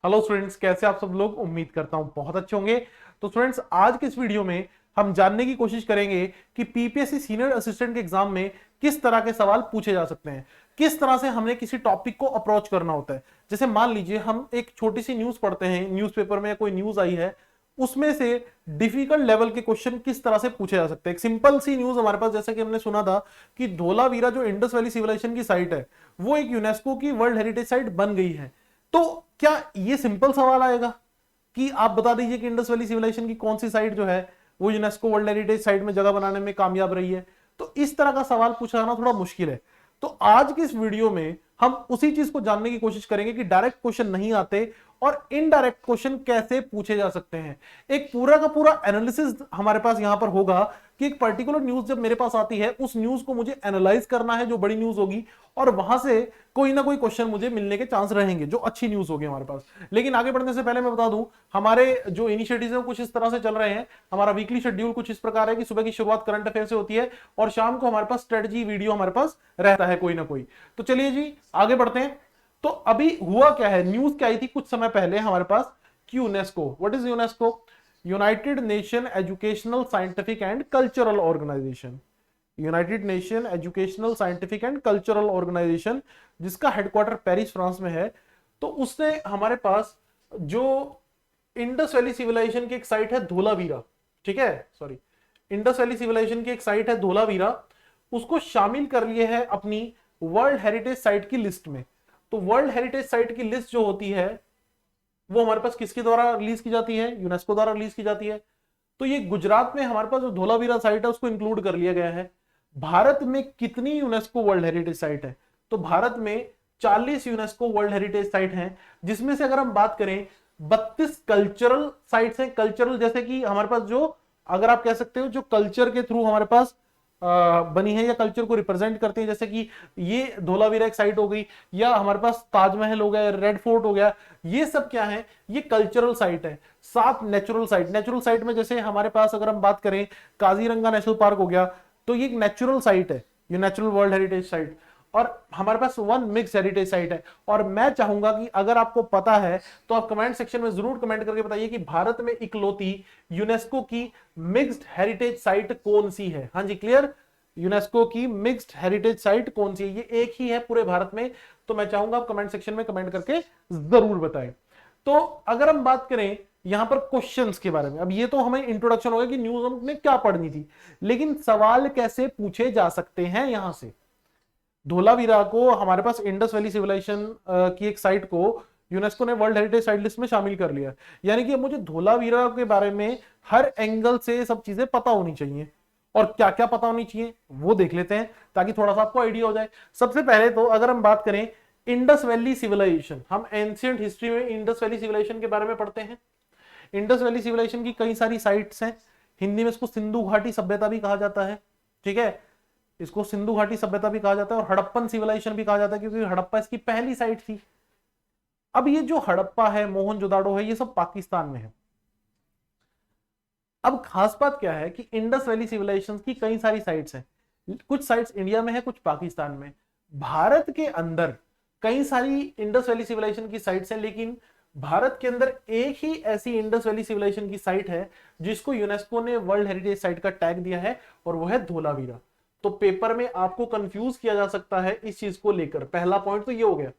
Hello students, कैसे आप सब लोग? उम्मीद करता हूं बहुत अच्छे होंगे। तो स्टूडेंट्स, आज के इस वीडियो में हम जानने की कोशिश करेंगे कि पीपीएससी सीनियर असिस्टेंट के एग्जाम में किस तरह के सवाल पूछे जा सकते हैं, किस तरह से हमने किसी टॉपिक को अप्रोच करना होता है। जैसे मान लीजिए हम एक छोटी सी न्यूज पढ़ते हैं, न्यूज़पेपर में या कोई न्यूज आई है, उसमें से डिफिकल्ट लेवल के क्वेश्चन किस तरह से पूछे जा सकते हैं। एक सिंपल सी न्यूज हमारे पास, जैसे कि हमने सुना था कि धोलावीरा जो इंडस वैली सिविलाइजेशन की साइट है, वो एक यूनेस्को की वर्ल्ड हेरिटेज साइट बन गई है। तो क्या ये सिंपल सवाल आएगा कि आप बता दीजिए कि इंडस वैली सिविलाइजेशन की कौन सी साइट जो है वो यूनेस्को वर्ल्ड हेरिटेज साइट में जगह बनाने में कामयाब रही है? तो इस तरह का सवाल पूछना थोड़ा मुश्किल है। तो आज की इस वीडियो में हम उसी चीज को जानने की कोशिश करेंगे कि डायरेक्ट क्वेश्चन नहीं आते और इनडायरेक्ट क्वेश्चन कैसे पूछे जा सकते हैं। एक पूरा का पूरा एनालिसिस हमारे पास यहां पर होगा कि एक पर्टिकुलर न्यूज जब मेरे पास आती है, उस न्यूज को मुझे एनालाइज करना है जो बड़ी न्यूज होगी, और वहां से कोई ना कोई क्वेश्चन मुझे मिलने के चांस रहेंगे जो अच्छी न्यूज होगी हमारे पास। लेकिन आगे बढ़ने से पहले मैं बता दूं, हमारे जो इनिशिएटिव्स हैं कुछ इस तरह से चल रहे हैं। हमारा वीकली शेड्यूल कुछ इस प्रकार है कि सुबह की शुरुआत करंट अफेयर से होती है और शाम को हमारे पास स्ट्रेटजी वीडियो हमारे पास रहता है कोई ना कोई। तो चलिए जी आगे बढ़ते हैं। तो अभी हुआ क्या है, न्यूज क्या आई थी कुछ समय पहले हमारे पास कि UNESCO, what is UNESCO? United Nation Educational Scientific and Cultural Organization. United Nation Educational Scientific and Cultural Organization, जिसका हेडक्वार्टर पेरिस फ्रांस में है। तो उसने हमारे पास जो इंडस वैली सिविलाइजेशन की एक साइट है धोलावीरा, ठीक है, सॉरी, इंडस वैली सिविलाइजेशन की एक साइट है धोलावीरा, उसको शामिल कर लिए है अपनी वर्ल्ड हेरिटेज साइट की लिस्ट में। तो वर्ल्ड हेरिटेज साइट की लिस्ट जो होती है वो हमारे पास किसके द्वारा रिलीज की जाती है? यूनेस्को द्वारा रिलीज की जाती है। तो ये गुजरात में हमारे पास जो धोलावीरा साइट है उसको इंक्लूड कर लिया गया है। भारत में कितनी यूनेस्को वर्ल्ड हेरिटेज साइट है? तो भारत में 40 यूनेस्को वर्ल्ड हेरिटेज साइट हैं, जिसमें से अगर हम बात करें 32 कल्चरल साइट्स हैं। कल्चरल जैसे कि हमारे पास जो, अगर आप कह सकते हो, जो कल्चर के थ्रू हमारे पास बनी है या कल्चर को रिप्रेजेंट करते हैं, जैसे कि ये धोलावीरा एक साइट हो गई, या हमारे पास ताजमहल हो गया, रेड फोर्ट हो गया, ये सब क्या है? ये कल्चरल साइट है। 7 नेचुरल साइट, नेचुरल साइट में जैसे हमारे पास अगर हम बात करें काजीरंगा नेशनल पार्क हो गया, तो ये एक नेचुरल साइट है, ये नेचुरल वर्ल्ड हेरिटेज साइट। और हमारे पास 1 मिक्स हेरिटेज साइट है। और मैं चाहूंगा कि अगर आपको पता है तो आप कमेंट सेक्शन में जरूर कमेंट करके बताइए कि भारत में इकलौती यूनेस्को की मिक्स्ड हेरिटेज साइट कौन सी है। हाँ जी, क्लियर? यूनेस्को की मिक्स्ड हेरिटेज साइट कौन सी है? ये एक ही है पूरे भारत में। तो मैं चाहूंगा आप कमेंट सेक्शन में कमेंट करके जरूर बताएं। तो अगर हम बात करें यहां पर क्वेश्चंस के बारे में, अब ये तो हमें इंट्रोडक्शन हो गया कि न्यूज हमने क्या पढ़नी थी, लेकिन सवाल कैसे पूछे जा सकते हैं यहां से। धोलावीरा को, हमारे पास इंडस वैली सिविलाइजेशन की एक साइट को यूनेस्को ने वर्ल्ड हेरिटेज साइट लिस्ट में शामिल कर लिया, यानी कि मुझे धोलावीरा के बारे में हर एंगल से सब चीजें पता होनी चाहिए। और क्या क्या पता होनी चाहिए वो देख लेते हैं ताकि थोड़ा सा आपको आइडिया हो जाए। सबसे पहले तो अगर हम बात करें इंडस वैली सिविलाइजेशन, हम एंशिएंट हिस्ट्री में इंडस वैली सिविलाइजेशन के बारे में पढ़ते हैं। इंडस वैली सिविलाइजेशन की कई सारी साइट्स हैं। हिंदी में इसको सिंधु घाटी सभ्यता भी कहा जाता है, ठीक है, इसको सिंधु घाटी सभ्यता भी कहा जाता है और हड़प्पन सिविलाइजेशन भी कहा जाता है, क्योंकि हड़प्पा इसकी पहली साइट थी। अब ये जो हड़प्पा है, मोहनजोदाड़ो है, ये सब पाकिस्तान में है। अब खास बात क्या है कि इंडस वैली सिविलाइजेशन की कई सारी साइट्स हैं, कुछ साइट्स इंडिया में है, कुछ पाकिस्तान में। भारत के अंदर कई सारी इंडस वैली सिविलाइजेशन की साइट्स हैं, लेकिन भारत के अंदर एक ही ऐसी इंडस वैली सिविलाइजेशन की साइट है जिसको यूनेस्को ने वर्ल्ड हेरिटेज साइट का टैग दिया है, और वो है धोलावीरा। तो पेपर में आपको कंफ्यूज किया जा सकता है इस चीज को लेकर। पहला पॉइंट तो ये हो गया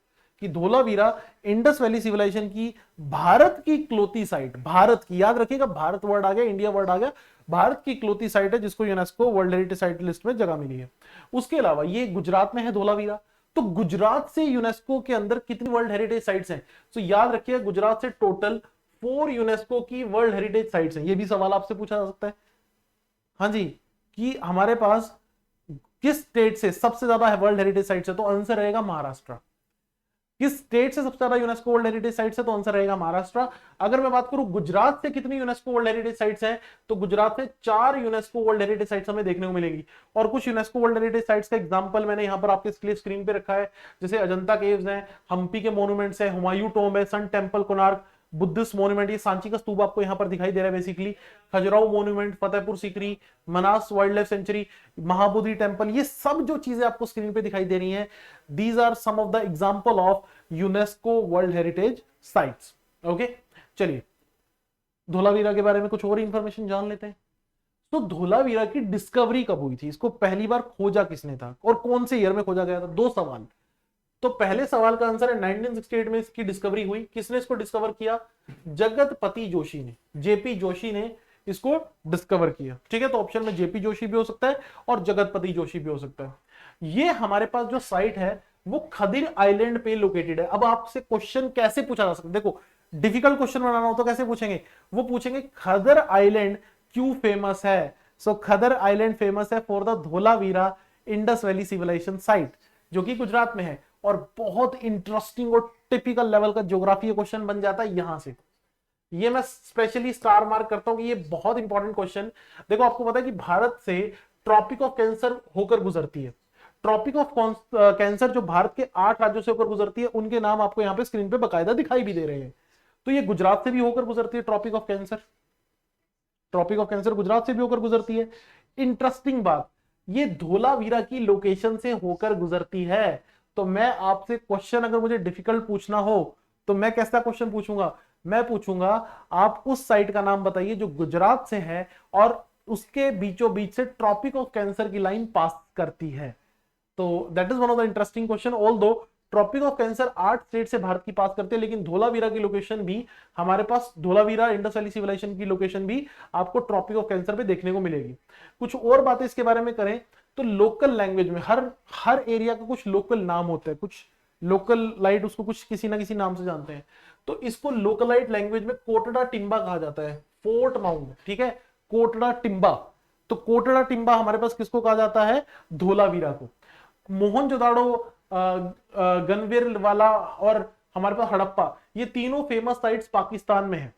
कि धोलावीरा इंडस वैली सिविलाइजेशन की भारत की इकलौती साइट, भारत की, याद रखिएगा, भारत वर्ड आ गया, इंडिया वर्ड आ गया, भारत की इकलौती साइट है जिसको UNESCO World heritage site list में जगह मिली है। उसके अलावा ये गुजरात में है धोलावीरा। तो गुजरात से यूनेस्को के अंदर कितनी वर्ल्ड हेरिटेज साइट्स हैं? तो याद रखिए, गुजरात से टोटल 4 यूनेस्को की वर्ल्ड हेरिटेज साइट्स हैं। ये भी सवाल आपसे पूछा जा सकता है, हाँ जी, कि हमारे पास किस स्टेट से सबसे ज्यादा है वर्ल्ड हेरिटेज साइट्स है? तो आंसर रहेगा महाराष्ट्र। किस स्टेट से सबसे ज्यादा यूनेस्को वर्ल्ड हेरिटेज साइट्स है? तो आंसर रहेगा महाराष्ट्र। अगर मैं बात करूं गुजरात से कितनी यूनेस्को वर्ल्ड हेरिटेज साइट्स हैं, तो गुजरात से 4 यूनेस्को वर्ल्ड हेरिटेज साइट्स हमें देखने को मिलेंगी। और कुछ यूनेस्को वर्ल्ड हेरिटेज साइट्स का एग्जांपल मैंने यहां पर आपके लिए स्क्रीन पे रखा है, जैसे अजंता केव्स हैं, हम्पी के मॉन्यूमेंट्स हैं, हुमायूं टॉम्ब है, सन टेंपल कोणार्क, बुद्धिस्ट मॉन्यूमेंट, ये सांची का स्तूप आपको यहां पर दिखाई दे रहा है basically, Khajuraho monument, Fatehpur Sikri, Manas wild life sanctuary, Mahabodhi temple, ये सब जो चीजें आपको स्क्रीन पे दिखाई दे रही हैं, these are some of the example of UNESCO World Heritage sites. Okay, चलिए धोलावीरा के बारे में कुछ और इंफॉर्मेशन जान लेते हैं। तो धोलावीरा की डिस्कवरी कब हुई थी, इसको पहली बार खोजा किसने था और कौन से ईयर में खोजा गया था? दो सवाल। तो पहले सवाल का आंसर है 1968 में इसकी डिस्कवरी हुई। किसने इसको डिस्कवर किया? जगतपति जोशी ने, जेपी जोशी ने इसको डिस्कवर किया। ठीक है, तो ऑप्शन में जेपी जोशी भी हो सकता है और जगतपति जोशी भी हो सकता है। ये हमारे पास जो साइट है वो खदिर आइलैंड पे लोकेटेड है। अब आपसे क्वेश्चन कैसे पूछा जा सकता है, देखो डिफिकल्ट क्वेश्चन बनाना हो तो कैसे पूछेंगे, वो पूछेंगे खदर आइलैंड क्यों फेमस है। सो खदर आइलैंड फेमस है for the Dholavira Indus Valley civilisation site, जो कि गुजरात में है। और बहुत इंटरेस्टिंग और टिपिकल लेवल का ज्योग्राफी क्वेश्चन बन जाता है यहां से। ये मैं स्पेशली स्टार मार्क करता हूं कि ये बहुत इंपॉर्टेंट क्वेश्चन। देखो आपको पता है कि भारत से ट्रॉपिक ऑफ कैंसर होकर गुजरती है। ट्रॉपिक ऑफ कैंसर जो भारत के 8 राज्यों से होकर गुजरती है, उनके नाम आपको यहाँ पे स्क्रीन पे बकायदा दिखाई भी दे रहे हैं। तो ये गुजरात से भी होकर गुजरती है Tropic of Cancer, Tropic of Cancer Gujarat से भी होकर गुजरती है। इंटरेस्टिंग बात, ये धोलावीरा की लोकेशन से होकर गुजरती है। तो मैं आपसे क्वेश्चन अगर मुझे डिफिकल्ट पूछना हो तो मैं कैसा क्वेश्चन पूछूंगा? मैं पूछूंगा आप उस साइट का नाम बताइए जो गुजरात से है और उसके बीचों बीच से ट्रॉपिक ऑफ कैंसर की लाइन पास करती है। तो that is one of the interesting question. All दो ट्रॉपिक ऑफ कैंसर 8 स्टेट से भारत की पास करते हैं, लेकिन धोलावीरा की लोकेशन भी हमारे पास, धोलावीरा इंडस वैली सिविलाइजेशन की लोकेशन भी आपको ट्रॉपिक ऑफ कैंसर पे देखने को मिलेगी। कुछ और बातें इसके बारे में करें तो लोकल लैंग्वेज में हर एरिया का कुछ लोकल नाम होता है, कुछ लोकल लाइट उसको कुछ किसी ना किसी नाम से जानते हैं। तो इसको लोकलाइट लैंग्वेज में कोटड़ा टिम्बा कहा जाता है, फोर्ट माउंट। ठीक है, कोटड़ा टिम्बा। तो कोटड़ा टिम्बा हमारे पास किसको कहा जाता है? धोलावीरा को। मोहनजोदाड़ो, गनवेर वाला और हमारे पास हड़प्पा, ये तीनों फेमस साइट्स पाकिस्तान में है।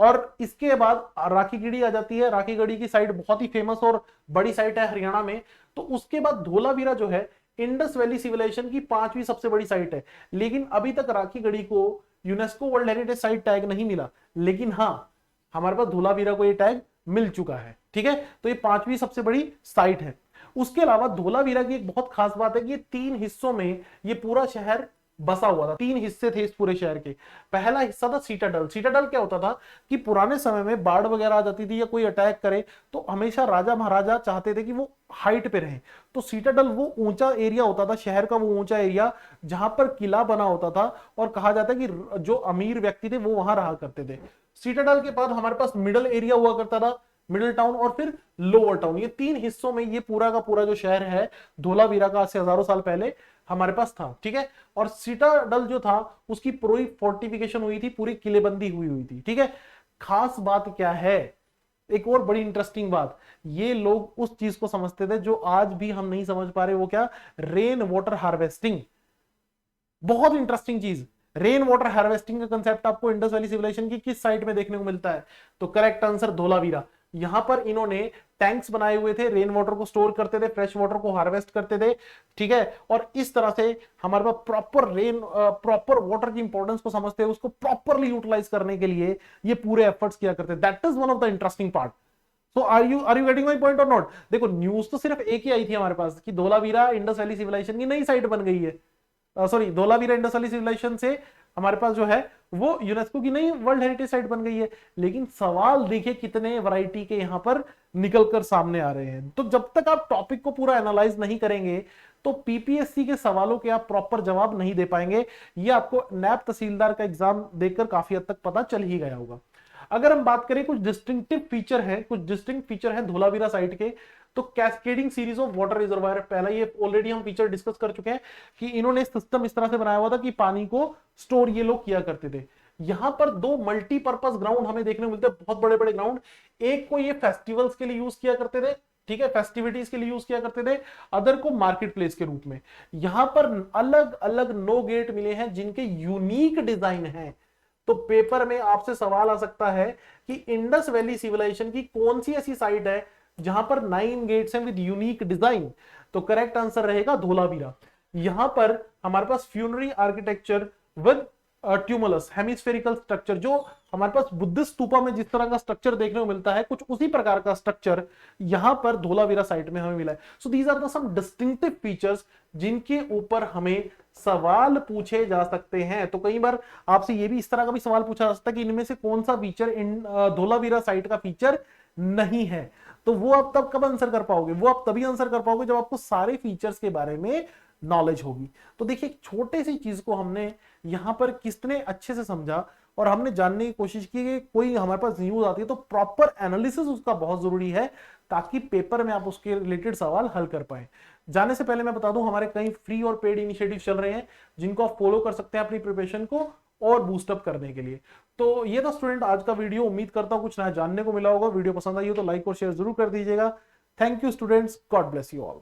और इसके बाद राखीगढ़ी आ जाती है। राखीगढ़ी की साइट बहुत ही फेमस और बड़ी साइट है हरियाणा में। तो उसके बाद धोलावीरा जो है इंडस वैली सिविलाइजेशन की 5वीं सबसे बड़ी साइट है। लेकिन अभी तक राखीगढ़ी को UNESCO World heritage site tag नहीं मिला, लेकिन हाँ हमारे पास धोलावीरा को ये टैग मिल चुका है। ठीक है, तो ये 5वीं सबसे बड़ी साइट है। उसके अलावा धोलावीरा की एक बहुत खास बात है कि ये 3 हिस्सों में ये पूरा शहर बसा हुआ था। 3 हिस्से थे इस पूरे शहर के। पहला हिस्सा था सीटाडल। सीटाडल क्या होता था कि पुराने समय में बाढ़ वगैरह आ जाती थी या कोई अटैक करे तो हमेशा राजा महाराजा चाहते थे कि वो हाइट पे रहे। तो सीटाडल वो ऊंचा एरिया होता था शहर का, वो ऊंचा एरिया जहां पर किला बना होता था और कहा जाता है कि जो अमीर व्यक्ति थे वो वहां रहा करते थे। सीटाडल के बाद हमारे पास मिडल एरिया हुआ करता था, मिडिल टाउन और फिर लोअर टाउन। ये 3 हिस्सों में ये पूरा का पूरा जो शहर है धोलावीरा का आज से हजारों साल पहले हमारे पास था। ठीक है, और सीटाडल जो था उसकी पूरी फोर्टिफिकेशन हुई थी, पूरी किलेबंदी हुई थी। ठीक है, खास बात क्या है, एक और बड़ी इंटरेस्टिंग बात, ये लोग उस चीज को समझते थे जो आज भी हम नहीं समझ पा रहे, वो क्या? Rain water harvesting. बहुत इंटरेस्टिंग चीज। रेन वाटर हार्वेस्टिंग का कंसेप्ट आपको इंडस वैली सिविलाइजेशन की किस साइट में देखने को मिलता है? तो करेक्ट आंसर धोलावीरा। यहां पर इन्होंने टैंक्स बनाए हुए थे, रेन वाटर को स्टोर करते थे, फ्रेश वाटर को हार्वेस्ट करते थे। ठीक है, और इस तरह से हमारे पास प्रॉपर वाटर की इंपॉर्टेंस को समझते हैं, उसको प्रॉपरली यूटिलाइज करने के लिए ये पूरे एफर्ट्स किया करते हैं। That is one of the interesting part. So are you getting my point or not? देखो न्यूज तो सिर्फ एक ही आई थी हमारे पास कि धोलावीरा इंडस वैली सिविलाइजेशन की नई साइट बन गई है। Sorry, Dholavira Indus Valley civilisation से हमारे पास जो है वो यूनेस्को की नई वर्ल्ड हेरिटेज साइट बन गई है। लेकिन सवाल देखिए कितने वैरायटी के यहां पर निकलकर सामने आ रहे हैं। तो जब तक आप टॉपिक को पूरा एनालाइज नहीं करेंगे तो पीपीएससी के सवालों के आप प्रॉपर जवाब नहीं दे पाएंगे। ये आपको नैब तहसीलदार का एग्जाम देखकर काफी हद तक पता चल ही गया होगा। अगर हम बात करें कुछ डिस्टिंक्टिव फीचर है, कुछ डिस्टिंक्ट फीचर है धोलावीरा साइट के, तो cascading series of water reservoir, पहला ये ऑलरेडी हम फीचर डिस्कस कर चुके हैं कि इन्होंने सिस्टम इस तरह से बनाया हुआ था कि पानी को स्टोर ये लोग किया करते थे। यहां पर 2 मल्टीपर्पज ग्राउंड हमें देखने को मिलते हैं, बहुत बड़े बड़े ग्राउंड। एक को ये फेस्टिवल्स के लिए यूज किया करते थे, ठीक है, फेस्टिविटीज के लिए यूज किया करते थे, अदर को मार्केट प्लेस के रूप में। यहां पर अलग अलग 9 गेट मिले हैं जिनके यूनिक डिजाइन है। तो पेपर में आपसे सवाल आ सकता है कि इंडस वैली सिविलाइजेशन की कौन सी ऐसी साइट है जहां पर 9 गेट्स हैं विद यूनिक डिजाइन? तो करेक्ट आंसर रहेगा धोलावीरा। यहां पर हमारे पास funerary architecture with tumulus hemispherical structure, जो हमारे पास बुद्ध स्तूपा में जिस तरह का स्ट्रक्चर देखने को मिलता है, कुछ उसी प्रकार का स्ट्रक्चर यहां पर धोलावीरा साइट में हमें मिला है। So these are the some distinctive features जिनके ऊपर हमें सवाल पूछे जा सकते हैं। तो कई बार आपसे ये भी इस तरह का भी सवाल पूछा जा सकता है कि इनमें से कौन सा फीचर इन धोलावीरा साइट का फीचर नहीं है। तो वो आप तब कब आंसर कर पाओगे, वो आप तभी आंसर कर पाओगे जब आपको सारे फीचर्स के बारे में नॉलेज होगी। तो देखिए एक छोटे सी चीज को हमने यहां पर कितने अच्छे से समझा और हमने जानने की कोशिश की कि कोई हमारे पास न्यूज आती है तो प्रॉपर एनालिसिस उसका बहुत जरूरी है, ताकि पेपर में आप उसके रिलेटेड सवाल हल कर पाए। जाने से पहले मैं बता दूं हमारे कई फ्री और पेड इनिशिएटिव चल रहे हैं जिनको आप फॉलो कर सकते हैं अपनी प्रिपरेशन को और बूस्टअप करने के लिए। तो ये था स्टूडेंट आज का वीडियो, उम्मीद करता हूं कुछ नया जानने को मिला होगा। वीडियो पसंद आई हो तो लाइक और शेयर जरूर कर दीजिएगा। Thank you students, God bless you all.